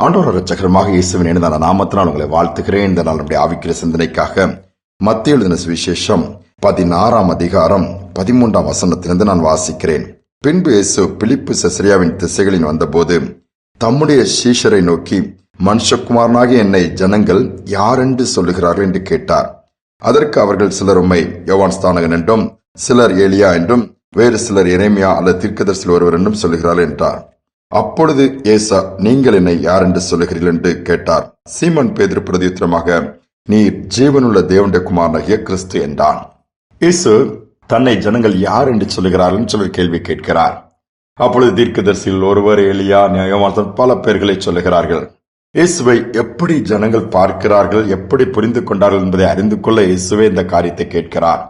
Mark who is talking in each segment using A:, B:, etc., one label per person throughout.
A: ஆண்டவர் இரட்சகருமாக இயேசுவின் இணைந்த நாமத்தினால் உங்களை வாழ்த்துகிறேன். இந்த நாள் நம்முடைய ஆவிக்குரிய சிந்தனைக்காக மத்தேயு எழுதின சுவிசேஷம் 16ஆம் அதிகாரம் 13ஆம் வசனத்திலிருந்து நான் வாசிக்கிறேன். பின்பு இயேசு பிலிப்பு செசரியாவின் திசைகளில் வந்தபோது தம்முடைய சீஷரை நோக்கி, மனுஷகுமாரனாகிய என்னை ஜனங்கள் யாரென்று சொல்லுகிறார்கள் என்று கேட்டார். அதற்கு அவர்கள், சிலர் உம்மை யோவான் ஸ்நானகன் என்றும், சிலர் ஏலியா என்றும், வேறு சிலர் எரேமியா அல்லது தீர்க்கதரிசியில் ஒருவர் என்றும் சொல்லுகிறார்கள் என்றார். அப்பொழுது இயேசு, நீங்கள் என்னை யார் என்று சொல்லுகிறீர்கள் என்று கேட்டார். சீமோன் பேதுரு பிரதியுத்தரமாக, நீர் ஜீவனுள்ள தேவனுடைய குமாரனாகிய கிறிஸ்து என்றான். இயேசு தன்னை ஜனங்கள் யார் என்று சொல்லுகிறார்கள் சொல்லி கேள்வி கேட்கிறார். அப்பொழுது தீர்க்கதரிசியில் ஒருவர், எலியா, யோவான், பல பேர்களை சொல்லுகிறார்கள். இயேசுவை எப்படி ஜனங்கள் பார்க்கிறார்கள், எப்படி புரிந்து கொண்டார்கள் என்பதை அறிந்து கொள்ள இயேசுவே இந்த காரியத்தை கேட்கிறார்.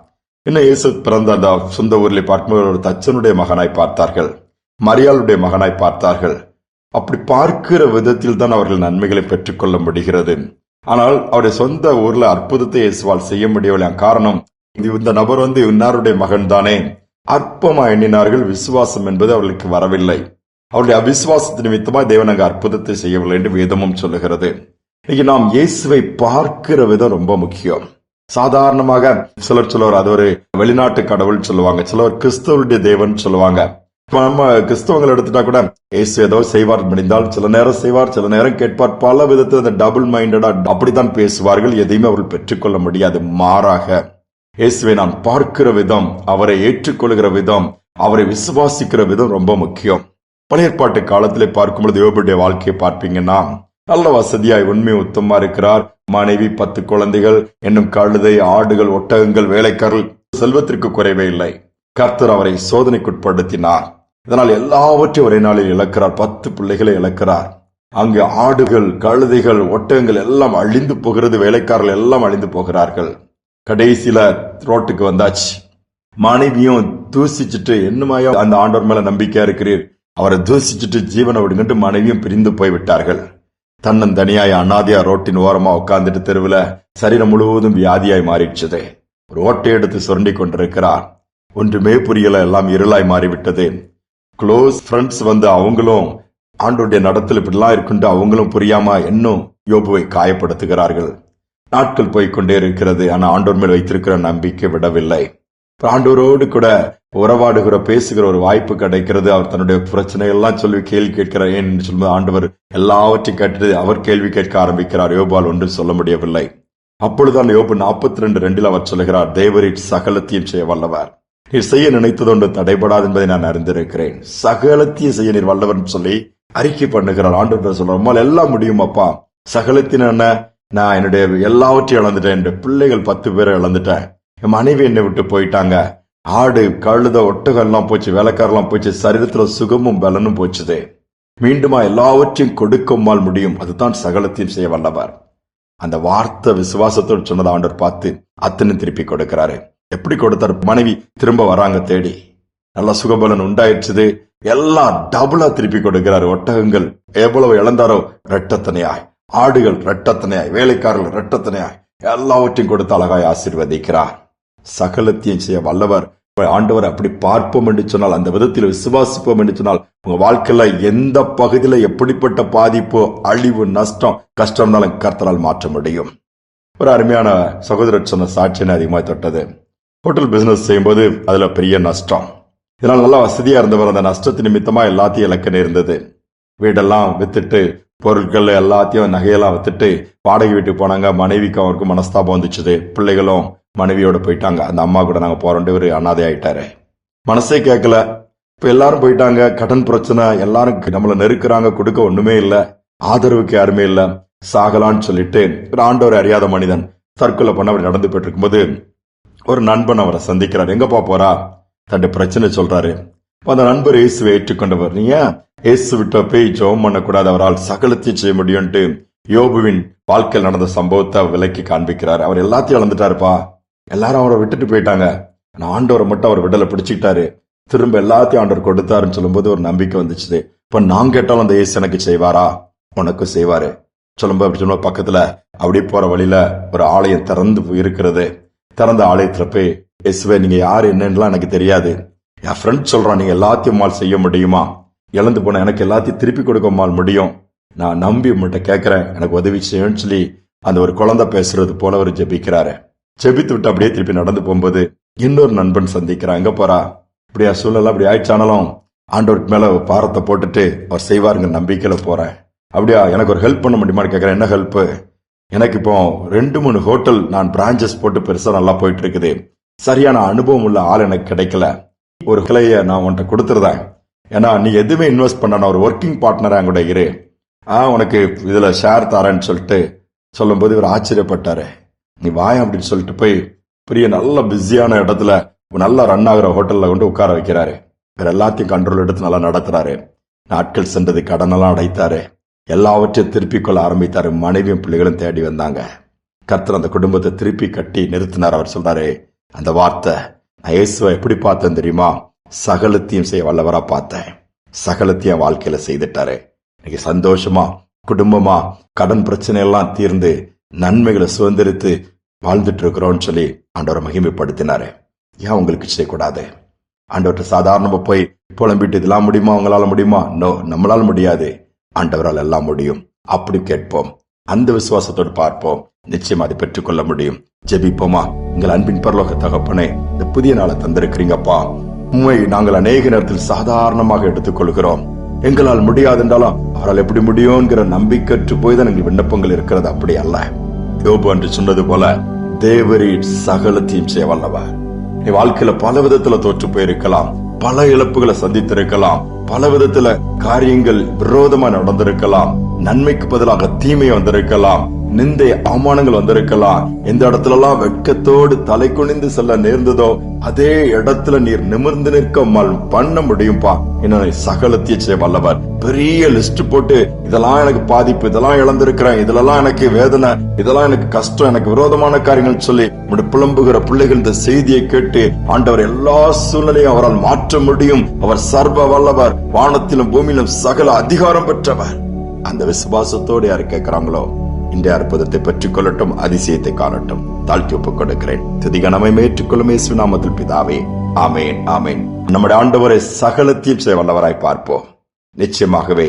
A: இன்னும் இயேசு பிறந்த அந்த சொந்த ஊரில் பார்க்கும்போது ஒரு தச்சனுடைய மகனாய் பார்த்தார்கள், மரியாளுடைய மகனாய் பார்த்தார்கள். அப்படி பார்க்கிற விதத்தில் தான் அவர்கள் நன்மைகளை பெற்றுக்கொள்ள முடிகிறது. ஆனால் அவருடைய சொந்த ஊர்ல அற்புதத்தை இயேசுவால் செய்ய முடியவில்லை. காரணம், இந்த நபர் இன்னாருடைய மகன் தானே, அற்பமா எண்ணினார்கள். விசுவாசம் என்பது அவர்களுக்கு வரவில்லை. அவருடைய அவிசுவாசத்தின் நிமித்தமாக தேவன் அங்கு அற்புதத்தை செய்யவில்லை என்று வேதமும் சொல்லுகிறது. இன்னைக்கு நாம் இயேசுவை பார்க்கிற விதம் ரொம்ப முக்கியம். சாதாரணமாக சிலர் சொல்லுவார், அது ஒரு வெளிநாட்டு கடவுள் சொல்லுவாங்க, சிலர் கிறிஸ்தவருடைய தேவன் சொல்லுவாங்க. நம்ம கிறிஸ்தவங்கள் எடுத்துட்டா கூட இயேசு ஏதோ செய்வார் முடிந்தால் சில நேரம் செய்வார், சில நேரம் கேட்பார். பல விதத்தில் அந்த டபுள் மைண்டடா அப்படித்தான் பேசுவார்கள். எதையுமே அவர்கள் பெற்றுக்கொள்ள முடியாது. மாறாக இயேசுவை நான் பார்க்கிற விதம், அவரை ஏற்றுக்கொள்கிற விதம், அவரை விசுவாசிக்கிற விதம் ரொம்ப முக்கியம். பழைய ஏற்பாட்டு காலத்திலே பார்க்கும்பொழுது யோபுடைய வாழ்க்கையை பார்ப்பீங்கன்னா, நல்ல வசதியாய் உண்மை உத்தமா இருக்கிறார். மனைவி, 10 குழந்தைகள், என்னும் கழுதை, ஆடுகள், ஒட்டகங்கள், வேலைக்காரர்கள், செல்வத்திற்கு குறைவே இல்லை. கர்த்தர் அவரை சோதனைக்குட்படுத்தினார். இதனால் எல்லாவற்றையும் ஒரே நாளில் இழக்கிறார். 10 பிள்ளைகளை இழக்கிறார். அங்கு ஆடுகள், கழுதைகள், ஒட்டகங்கள் எல்லாம் அழிந்து போகிறது. வேலைக்காரர்கள் எல்லாம் அழிந்து போகிறார்கள். கடைசியில ரோட்டுக்கு வந்தாச்சு. மனைவியும் தூசிச்சுட்டு, என்னமாயோ அந்த ஆண்டவர் மேல நம்பிக்கையா இருக்கிறீர், அவரை தூசிச்சுட்டு ஜீவனை விடுங்கட்டு மனைவியும் பிரிந்து போய்விட்டார்கள். தன்னந்தனியாய் அனாதியா ரோட்டின் ஓரமா உட்கார்ந்துட்டு தெருவில் சரீரம் முழுவதும் வியாதியாய் மாறிடுச்சது. ஒரு ஓட்டை எடுத்து சுரண்டி கொண்டிருக்கிறார். ஒன்றுமே புரியல, எல்லாம் இருளாய் மாறிவிட்டது. க்ளோஸ் ஃப்ரெண்ட்ஸ் அவங்களும் ஆண்டோடைய நடத்தல் இப்படிலாம் இருக்குண்டு அவங்களும் புரியாம இன்னும் யோபுவை காயப்படுத்துகிறார்கள். நாட்கள் போய்கொண்டே இருக்கிறது. ஆனா ஆண்டோர் மேல் வைத்திருக்கிற நம்பிக்கை விடவில்லை. ஆண்டோரோடு கூட உறவாடுகிற, பேசுகிற ஒரு வாய்ப்பு கிடைக்கிறது. அவர் தன்னுடைய பிரச்சனை எல்லாம் சொல்லி கேள்வி கேட்கிறார். ஏன் சொல்லும்போது ஆண்டவர் எல்லாவற்றையும் கேட்டு அவர் கேள்வி கேட்க ஆரம்பிக்கிறார். யோபால் ஒன்றும் சொல்ல முடியவில்லை. அப்பொழுதுதான் யோபு 42:2 அவர் சொல்லுகிறார், தேவரீர் சகலத்தையும் செய்ய வல்லவர், நீர் செய்ய நினைத்தது ஒன்று தடைபடாது என்பதை நான் அறிந்திருக்கிறேன், சகலத்தையும் செய்ய நீர் வல்லவர் சொல்லி அறிக்கை பண்ணுகிறார். ஆண்டவர் சொல்றார், எல்லாம் முடியும் அப்பா, சகலத்தின் என்ன, நான் என்னுடைய எல்லாவற்றையும் இழந்துட்டேன், என்னுடைய பிள்ளைகள் 10 பேரை இழந்துட்டேன், என் மனைவி என்னை விட்டு போயிட்டாங்க, ஆடு, கழுத, ஒட்டகம் எல்லாம் போச்சு, வேலைக்காரெல்லாம் போச்சு, சரீரத்துல சுகமும் பலனும் போச்சுது, மீண்டுமா எல்லாவற்றையும் கொடுக்குமால் முடியும், அதுதான் சகலத்தையும் செய்ய வல்லவர். அந்த வார்த்தை விசுவாசத்தோடு சொன்னதை ஆண்டவர் பார்த்து அத்தனை திருப்பி கொடுக்கிறாரு. எப்படி கொடுத்தாரு? மனைவி திரும்ப வராங்க தேடி, நல்ல சுகபலன் உண்டாயிடுச்சு, எல்லாம் டபுளா திருப்பி கொடுக்கிறாரு. ஒட்டகங்கள் எவ்வளவு இழந்தாரோ இரட்டத்தனையாய், ஆடுகள் இரட்டத்தனையாய், வேலைக்காரர்கள் இரட்டத்தனையாய், எல்லாவற்றையும் கொடுத்து அழகாய் ஆசீர்வதிக்கிறார். சகலத்தையும் செய்ய வல்லவர். ஆண்டவர் அப்படி பார்ப்போம் என்று சொன்னால், அந்த விதத்தில் விசுவாசிப்போம் என்று சொன்னால், உங்க வாழ்க்கையில எந்த பகுதியில எப்படிப்பட்ட பாதிப்பு, அழிவு, நஷ்டம், கஷ்டம் இருந்தாலும் கர்த்தரால் மாற்ற முடியும். ஒரு அருமையான சகோதரர் சொன்ன சாட்சியை அதிகமாக தொட்டது. ஹோட்டல் பிசினஸ் செய்யும்போது அதுல பெரிய நஷ்டம். இதனால் நல்லா வசதியா இருந்தவர் அந்த நஷ்டத்தின் நிமித்தமா எல்லாத்தையும் இழக்க நேர்ந்தது. வீடெல்லாம் வித்துட்டு, பொருட்கள் எல்லாத்தையும், நகையெல்லாம் வித்துட்டு வாடகை வீட்டுக்கு போனாங்க. மனைவிக்கு அவருக்கு மனஸ்தாபம் வந்துச்சுது. பிள்ளைகளும் மனைவியோட போயிட்டாங்க. அந்த அம்மா கூட நாங்க போறோம், ஒரு அனாதை ஆயிட்டாரு. மனசே கேட்கல. இப்ப எல்லாரும் போயிட்டாங்க. கடன் பிரச்சனை, எல்லாரும் நம்மள நெருக்கிறாங்க, கொடுக்க ஒண்ணுமே இல்ல, ஆதரவுக்கு யாருமே இல்ல, சாகலான்னு சொல்லிட்டு ஒரு ஆண்டவர் அறியாத மனிதன் தற்கொலை பண்ண அவர் நடந்து போயிட்டு இருக்கும்போது ஒரு நண்பன் அவரை சந்திக்கிறார். எங்கப்பா போறா? தன்னுடைய பிரச்சனை சொல்றாரு. அந்த நண்பர் இயேசுவை ஏற்றுக்கொண்டவர். நீங்க இயேசு விட்ட போய் ஜெபம் பண்ணக்கூடாது, அவரால் சகலத்தையும் செய்ய முடியும்ட்டு யோபுவின் வாழ்க்கையில் நடந்த சம்பவத்தை விலக்கி காண்பிக்கிறார். அவர் எல்லாத்தையும் இழந்துட்டாருப்பா, எல்லாரும் அவரை விட்டுட்டு போயிட்டாங்க, ஆண்டவரை மட்டும் அவர் விடலை பிடிச்சிக்கிட்டாரு, திரும்ப எல்லாத்தையும் ஆண்டவர் கொடுத்தாருன்னு சொல்லும்போது ஒரு நம்பிக்கை வந்துச்சு. இப்ப நான் கேட்டாலும் அந்த இயேசு எனக்கு செய்வாரா? உனக்கு செய்வாரு சொல்லும்போது அப்படி சொல்லும்போது பக்கத்துல அப்படியே போற வழியில ஒரு ஆலயம் திறந்து இருக்கிறது. திறந்த ஆலயத்துல போய், இயேசுவே நீங்க யாரு என்னன்னுலாம் எனக்கு தெரியாது, என் ஃப்ரெண்ட் சொல்றான் நீங்க எல்லாத்தையும் செய்ய முடியுமா, இழந்து போன எனக்கு எல்லாத்தையும் திருப்பி கொடுக்க முடியும், நான் நம்பி உங்கள்கிட்ட கேட்கிறேன், எனக்கு உதவி செய்யணும்னு சொல்லி அந்த ஒரு குழந்தை பேசுறது போல அவர் ஜெபிக்கிறாரு. ஜெபித்து விட்டு அப்படியே திருப்பி நடந்து போகும்போது இன்னொரு நண்பன் சந்திக்கிறான். எங்க போறா, இப்படியா சூழல் அப்படி ஆயிடுச்சானாலும் ஆண்டவருக்கு மேல பாரத்தை போட்டுட்டு அவர் செய்வாருங்க நம்பிக்கையில போறேன். அப்படியா, எனக்கு ஒரு ஹெல்ப் பண்ண முடியுமான்னு கேட்கிறேன். என்ன ஹெல்ப்? எனக்கு இப்போ 2-3 ஹோட்டல் நான் பிரான்சஸ் போட்டு பெருசா நல்லா போயிட்டு இருக்குது. சரியான அனுபவம் உள்ள ஆள் எனக்கு கிடைக்கல. ஒரு கிளைய நான் உன்கிட்ட கொடுத்துருந்தேன். ஏன்னா நீ எதுவுமே இன்வெஸ்ட் பண்ண ஒரு ஒர்க்கிங் பார்ட்னரா கூட இரு, உனக்கு இதுல ஷேர் தரேன்னு சொல்லிட்டு சொல்லும் போது இவர் ஆச்சரியப்பட்டாரு. நீ வாய அப்படின்னு சொல்லிட்டு போய் பெரிய நல்ல பிஸியான இடத்துல நல்லா ரன் ஆகுற ஹோட்டல்ல கொண்டு உட்கார வைக்கிறாரு. வேற எல்லாத்தையும் கண்ட்ரோல் எடுத்து நல்லா நடத்துறாரு. நாட்கள் சென்றது, கடனெல்லாம் அடைத்தாரு. எல்லாவற்றையும் திருப்பிக் கொள்ள ஆரம்பித்தாரு. மனைவியும் பிள்ளைகளும் தேடி வந்தாங்க. கர்த்தர் அந்த குடும்பத்தை திருப்பி கட்டி நிறுத்தினார். அவர் சொல்றாரு அந்த வார்த்தை, நான் இயேசுவை எப்படி பார்த்தேன் தெரியுமா? சகலத்தையும் செய்ய வல்லவரா பார்த்தேன். சகலத்தையும் வாழ்க்கையில செய்துட்டாரு. இன்னைக்கு சந்தோஷமா குடும்பமா கடன் பிரச்சனை எல்லாம் தீர்ந்து நன்மைகளை சுதந்திரித்து வாழ்ந்துட்டு இருக்கிறோம்னு சொல்லி ஆண்டவரை மகிமைப்படுத்தினாரு. ஏன் உங்களுக்கு செய்யக்கூடாது? ஆண்டவர்கிட்ட சாதாரணமா போய் புலம்பிட்டு இதெல்லாம் முடியுமா, உங்களால முடியுமா? நோ, நம்மளால முடியாது, ஆண்டவரால் எல்லாம் முடியும். அப்படி கேட்போம், அந்த விசுவாசத்தோடு பார்ப்போம், நிச்சயம் அதை பெற்றுக்கொள்ள முடியும். ஜெபிப்போமா? எங்கள் அன்பின் பரலோக தகப்பனே, இந்த புதிய நாளை தந்திருக்கிறீங்கப்பா. உண்மை நாங்கள் அநேக நேரத்தில் சாதாரணமாக எடுத்துக்கொள்கிறோம். எங்களால் முடியாது என்றாலும் அவரால் எப்படி முடியும்ங்கிற நம்பிக்கைற்று போய்தான் எங்கள் விண்ணப்பங்கள் இருக்கிறது. அப்படி அல்ல. யோபு என்று சொன்னது போல தேவரீர் சகலத்தையும் செய்ய வல்லவர். நீ வாழ்க்கையில பல விதத்துல தோற்று போயிருக்கலாம், பல இழப்புகளை சந்தித்திருக்கலாம், பல விதத்துல காரியங்கள் விரோதமா நடந்திருக்கலாம், நன்மைக்கு பதிலாக தீமை வந்திருக்கலாம், நிந்தை அவமானங்கள் வந்திருக்கலாம். எந்த இடத்துல எல்லாம் வெட்கத்தோடு தலை குனிந்து செல்ல நேர்ந்ததோ அதே இடத்துல நீர் நிமிர்ந்து நிற்க பண்ண முடியும்பா. என்ன சகலத்தையும் செய்ய வல்லவர். பெரிய லிஸ்ட் போட்டு இதெல்லாம் எனக்கு பாதிப்பு, இதெல்லாம் இழந்திருக்கிறேன், இதெல்லாம் எனக்கு வேதனை, இதெல்லாம் எனக்கு கஷ்டம், எனக்கு விரோதமான காரியங்கள் சொல்லி புலம்புகிற பிள்ளைகள் இந்த செய்தியை கேட்டு ஆண்டவர் எல்லா சூழ்நிலையும் அவரால் மாற்ற முடியும். அவர் சர்வ வல்லவர், வானத்திலும் பூமியிலும் சகல அதிகாரம் பெற்றவர். அந்த விசுவாசத்தோடு யாரு கேட்கிறாங்களோ இந்த அற்புதத்தை பெற்றுக் கொள்ளட்டும், அதிசயத்தை காணட்டும். தாழ்த்தி ஒப்புக் கொடுக்கிறேன். துதிகனமை ஏற்றுக்கொள்ளும் இயேசு நாமத்தில் பிதாவே, ஆமேன், ஆமேன். நம்முடைய ஆண்டவரை சகலத்தையும் செய்ய வல்லவராய் பார்ப்போம். நிச்சயமாகவே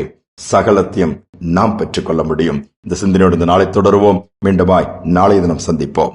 A: சகலத்தையும் நாம் பெற்றுக்கொள்ள முடியும். இந்த சிந்தனையோடு இந்த நாளை தொடருவோம். மீண்டுமாய் நாளை தினம் சந்திப்போம்.